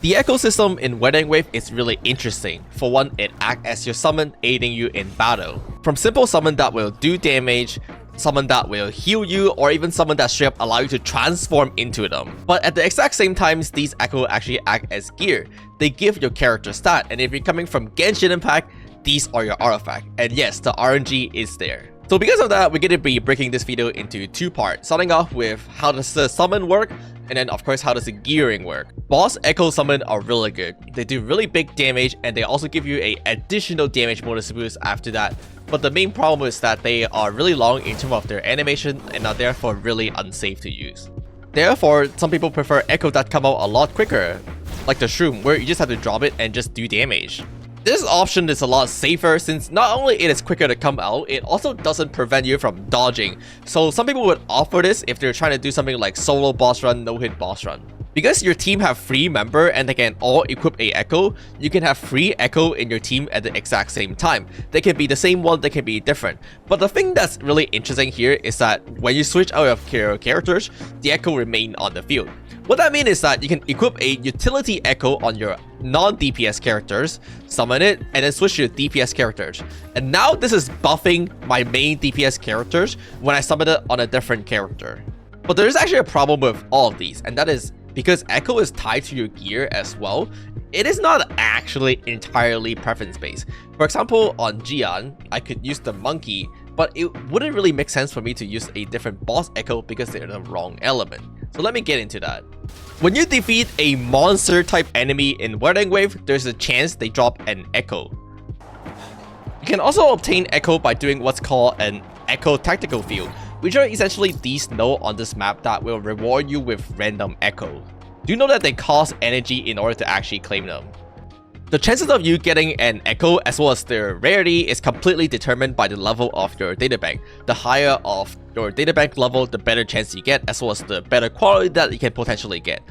The ecosystem in Wuthering Wave is really interesting. For one, it acts as your summon, aiding you in battle. From simple summon that will do damage, summon that will heal you, or even summon that straight up allow you to transform into them. But at the exact same time, these echo actually act as gear. They give your character stat, and if you're coming from Genshin Impact, these are your artifact. And yes, the RNG is there. So because of that, we're going to be breaking this video into two parts, starting off with how does the summon work, and then of course how does the gearing work. Boss echo summon are really good. They do really big damage, and they also give you a additional damage bonus boost after that. But the main problem is that they are really long in terms of their animation and are therefore really unsafe to use. Therefore, some people prefer echo that come out a lot quicker, like the shroom, where you just have to drop it and just do damage. This option is a lot safer since not only it is quicker to come out, it also doesn't prevent you from dodging. So some people would opt for this if they're trying to do something like solo boss run, no-hit boss run. Because your team have free member and they can all equip a echo, you can have free echo in your team at the exact same time. They can be the same one, they can be different. But the thing that's really interesting here is that when you switch out of your characters, the echo remain on the field. What that means is that you can equip a utility echo on your non-DPS characters, summon it, and then switch to DPS characters. And now this is buffing my main DPS characters when I summon it on a different character. But there is actually a problem with all of these, and that is because echo is tied to your gear as well, it is not actually entirely preference-based. For example, on Jian, I could use the monkey, but it wouldn't really make sense for me to use a different boss echo because they're the wrong element. So let me get into that. When you defeat a monster type enemy in Wuthering Wave, there's a chance they drop an echo. You can also obtain echo by doing what's called an echo tactical field, which are essentially these nodes on this map that will reward you with random echo. Do you know that they cost energy in order to actually claim them? The chances of you getting an echo as well as their rarity is completely determined by the level of your databank. The higher of your databank level, the better chance you get, as well as the better quality that you can potentially get.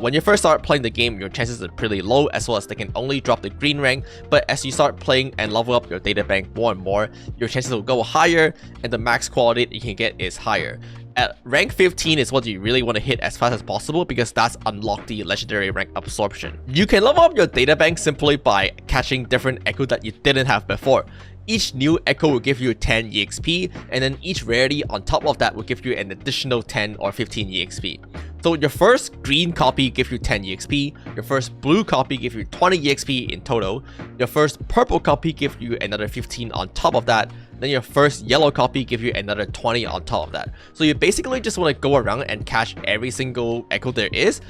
When you first start playing the game, your chances are pretty low, as well as they can only drop the green rank. But as you start playing and level up your databank more and more, your chances will go higher, and the max quality you can get is higher. At rank 15 is what you really want to hit as fast as possible because that's unlock the legendary rank absorption. You can level up your databank simply by catching different echo that you didn't have before. Each new echo will give you 10 EXP, and then each rarity on top of that will give you an additional 10 or 15 EXP. So your first green copy gives you 10 EXP, your first blue copy gives you 20 EXP in total, your first purple copy gives you another 15 on top of that, then your first yellow copy gives you another 20 on top of that. So you basically just want to go around and catch every single echo there is,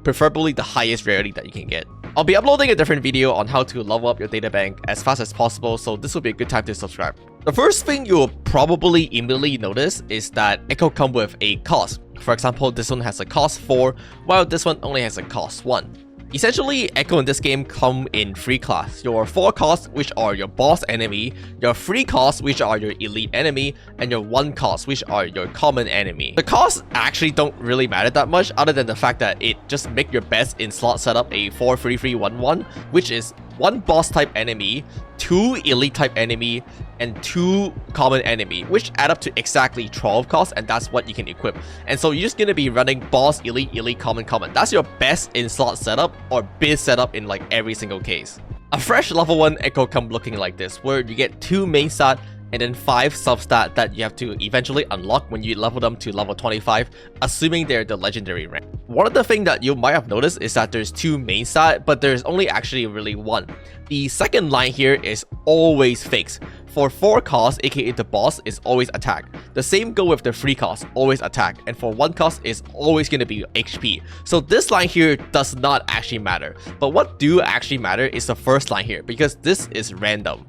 preferably the highest rarity that you can get. I'll be uploading a different video on how to level up your databank as fast as possible, so this will be a good time to subscribe. The first thing you'll probably immediately notice is that echo come with a cost. For example, this one has a cost 4, while this one only has a cost 1. Essentially, echo in this game come in 3 classes. Your 4 costs, which are your boss enemy, your 3 costs, which are your elite enemy, and your 1 cost, which are your common enemy. The costs actually don't really matter that much, other than the fact that it just make your best in slot setup a 4-3-3-1-1, which is 1 boss type enemy, 2 elite type enemy, and 2 common enemy, which add up to exactly 12 costs, and that's what you can equip. And so you're just gonna be running boss, elite, elite, common, common. That's your best in slot setup or biz setup in like every single case. A fresh level 1 echo come looking like this, where you get 2 mainstat and then 5 substat that you have to eventually unlock when you level them to level 25, assuming they're the legendary rank. One of the things that you might have noticed is that there's 2 mainstat, but there's only actually really 1. The second line here is always fixed. For 4 costs, aka the boss, is always attack. The same go with the 3 costs, always attack. And for 1 cost is always going to be HP. So this line here does not actually matter. But what do actually matter is the first line here, because this is random.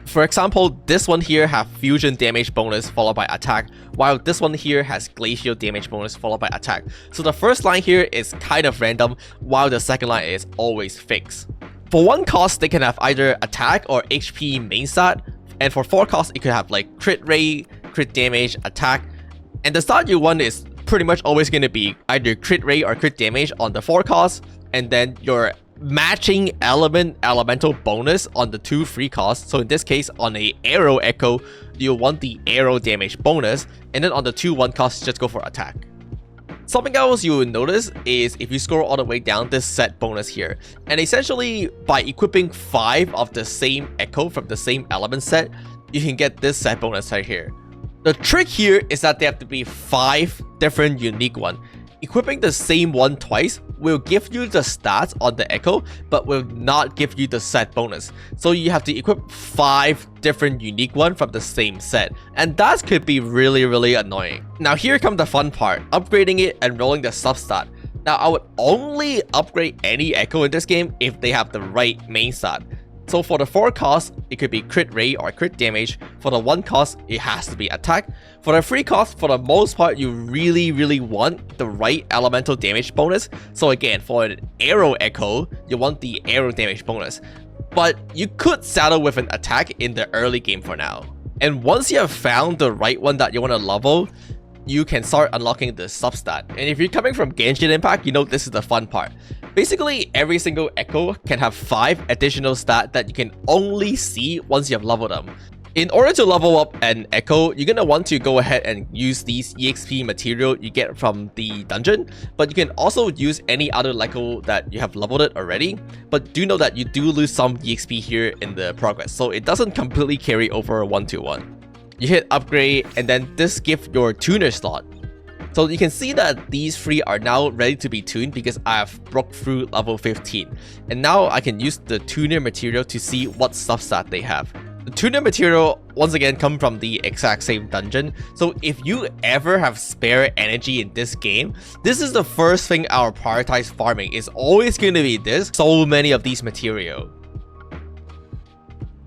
For example, this one here have fusion damage bonus followed by attack, while this one here has glacial damage bonus followed by attack. So the first line here is kind of random, while the second line is always fixed. For 1 cost, they can have either attack or HP mainstat, and for 4 costs, it could have like crit rate, crit damage, attack. And the stat you want is pretty much always going to be either crit rate or crit damage on the 4 costs, and then your matching elemental bonus on the 2 free costs. So in this case, on a arrow echo, you want the arrow damage bonus, and then on the 2 1 costs, just go for attack. Something else you will notice is if you scroll all the way down, this set bonus here. And essentially, by equipping 5 of the same echo from the same element set, you can get this set bonus right here. The trick here is that they have to be 5 different unique ones. Equipping the same one twice will give you the stats on the echo, but will not give you the set bonus. So you have to equip 5 different unique ones from the same set. And that could be really annoying. Now here comes the fun part, upgrading it and rolling the substat. Now I would only upgrade any echo in this game if they have the right main stat. So for the 4 cost, it could be crit rate or crit damage. For the 1 cost, it has to be attack. For the 3 cost, for the most part, you really want the right elemental damage bonus. So again, for an arrow echo, you want the arrow damage bonus. But you could saddle with an attack in the early game for now. And once you have found the right one that you want to level, you can start unlocking the substat. And if you're coming from Genshin Impact, you know this is the fun part. Basically, every single echo can have 5 additional stats that you can only see once you have leveled them. In order to level up an echo, you're gonna want to go ahead and use these EXP material you get from the dungeon, but you can also use any other echo that you have leveled it already. But do know that you do lose some EXP here in the progress, so it doesn't completely carry over 1-to-1. You hit upgrade, and then this gives your tuner slot. So you can see that these 3 are now ready to be tuned because I have broke through level 15. And now I can use the tuner material to see what substat they have. The tuner material, once again, come from the exact same dungeon. So if you ever have spare energy in this game, this is the first thing I'll prioritize farming. It's always going to be this. So many of these material.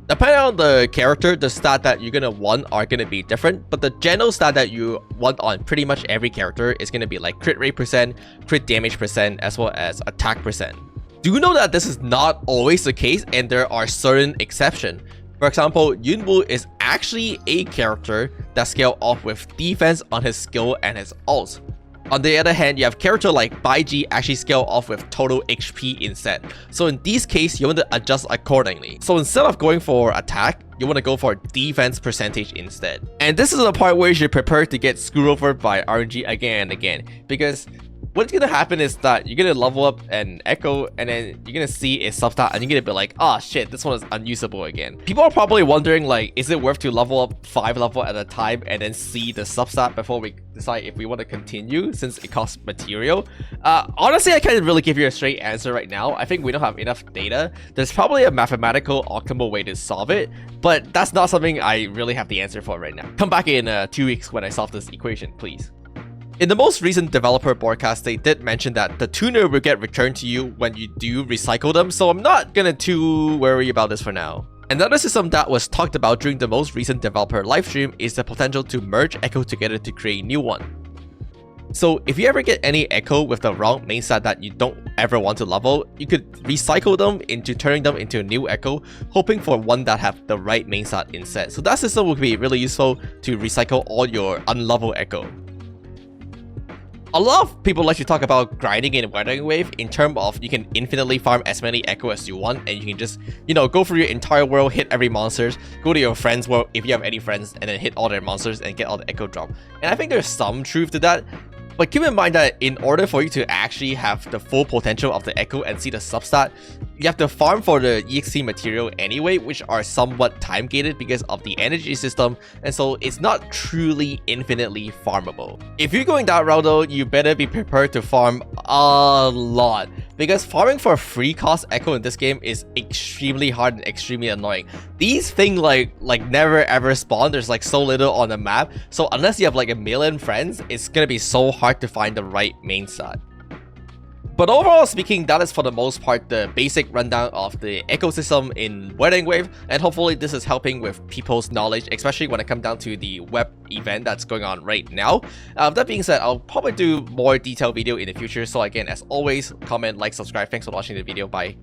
Depending on the character, the stat that you're gonna want are gonna be different, but the general stat that you want on pretty much every character is gonna be like crit rate %, crit damage %, as well as attack %. Do know that this is not always the case and there are certain exceptions. For example, Yunwu is actually a character that scales off with defense on his skill and his ult. On the other hand, you have character like Baiji actually scale off with total HP instead. So in these cases, you want to adjust accordingly. So instead of going for attack, you want to go for defense percentage instead. And this is the part where you should prepare to get screwed over by RNG again and again. Because what's gonna happen is that you're gonna level up an echo and then you're gonna see a substat and you're gonna be like, oh shit, this one is unusable again. People are probably wondering like, is it worth to level up 5 levels at a time and then see the substat before we decide if we want to continue since it costs material? Honestly, I can't really give you a straight answer right now. I think we don't have enough data. There's probably a mathematical optimal way to solve it, but that's not something I really have the answer for right now. Come back in 2 weeks when I solve this equation, please. In the most recent developer broadcast, they did mention that the tuner will get returned to you when you do recycle them, so I'm not gonna too worry about this for now. Another system that was talked about during the most recent developer livestream is the potential to merge echo together to create a new one. So if you ever get any echo with the wrong main stat that you don't ever want to level, you could recycle them into turning them into a new echo, hoping for one that have the right main stat instead. So that system would be really useful to recycle all your unleveled echo. A lot of people like to talk about grinding in Wuthering Wave in terms of you can infinitely farm as many echo as you want, and you can just, you know, go through your entire world, hit every monsters, go to your friends' world if you have any friends, and then hit all their monsters and get all the echo drop. And I think there's some truth to that. But keep in mind that in order for you to actually have the full potential of the echo and see the substat, you have to farm for the EXP material anyway, which are somewhat time gated because of the energy system, and so it's not truly infinitely farmable. If you're going that route though, you better be prepared to farm a lot, because farming for free cost echo in this game is extremely hard and extremely annoying. These things like never ever spawn. There's like so little on the map, so unless you have like a million friends, it's gonna be so hard to find the right main stat. But overall speaking, that is for the most part the basic rundown of the ecosystem in Wuthering Wave, and hopefully this is helping with people's knowledge, especially when it comes down to the web event that's going on right now. That being said, I'll probably do more detailed video in the future, so again, as always, comment, like, subscribe. Thanks for watching the video. Bye.